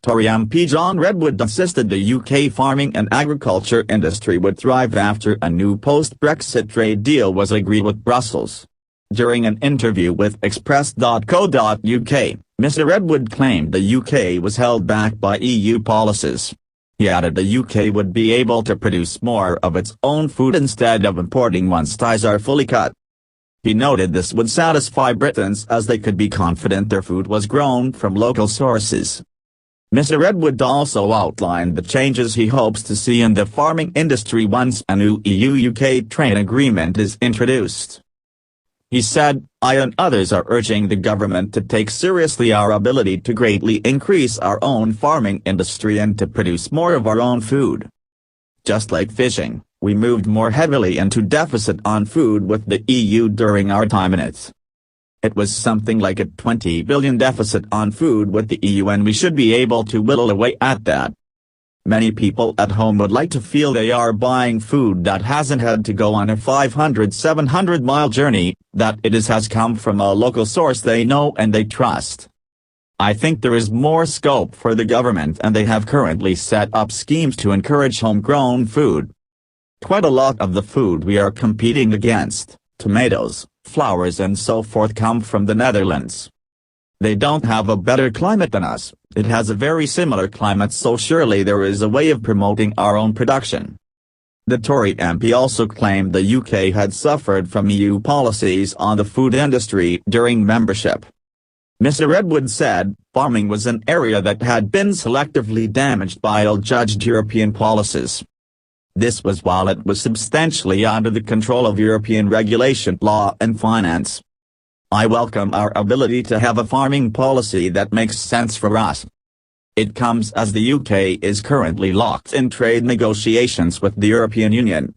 Tory MP John Redwood insisted the UK farming and agriculture industry would thrive after a new post-Brexit trade deal was agreed with Brussels. During an interview with Express.co.uk, Mr Redwood claimed the UK was held back by EU policies. He added the UK would be able to produce more of its own food instead of importing once ties are fully cut. He noted this would satisfy Britons as they could be confident their food was grown from local sources. Mr Redwood also outlined the changes he hopes to see in the farming industry once a new EU-UK trade agreement is introduced. He said, "I and others are urging the government to take seriously our ability to greatly increase our own farming industry and to produce more of our own food. Just like fishing, we moved more heavily into deficit on food with the EU during our time in it. It was something like a 20 billion deficit on food with the EU, and we should be able to whittle away at that. Many people at home would like to feel they are buying food that hasn't had to go on a 500-700 mile journey, that it has come from a local source they know and they trust. I think there is more scope for the government, and they have currently set up schemes to encourage homegrown food. Quite a lot of the food we are competing against, tomatoes, flowers and so forth, come from the Netherlands. They don't have a better climate than us, it has a very similar climate, so surely there is a way of promoting our own production." The Tory MP also claimed the UK had suffered from EU policies on the food industry during membership. Mr Redwood said, "Farming was an area that had been selectively damaged by ill-judged European policies. This was while it was substantially under the control of European regulation, law and finance. I welcome our ability to have a farming policy that makes sense for us. It comes as the UK is currently locked in trade negotiations with the European Union."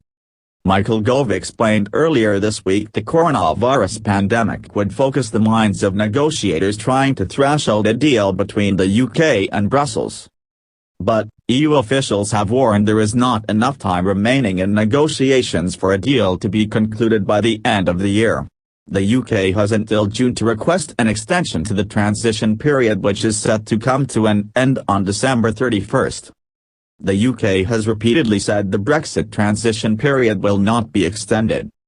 Michael Gove explained earlier this week the coronavirus pandemic would focus the minds of negotiators trying to thrash out a deal between the UK and Brussels. But, EU officials have warned there is not enough time remaining in negotiations for a deal to be concluded by the end of the year. The UK has until June to request an extension to the transition period, which is set to come to an end on December 31st. The UK has repeatedly said the Brexit transition period will not be extended.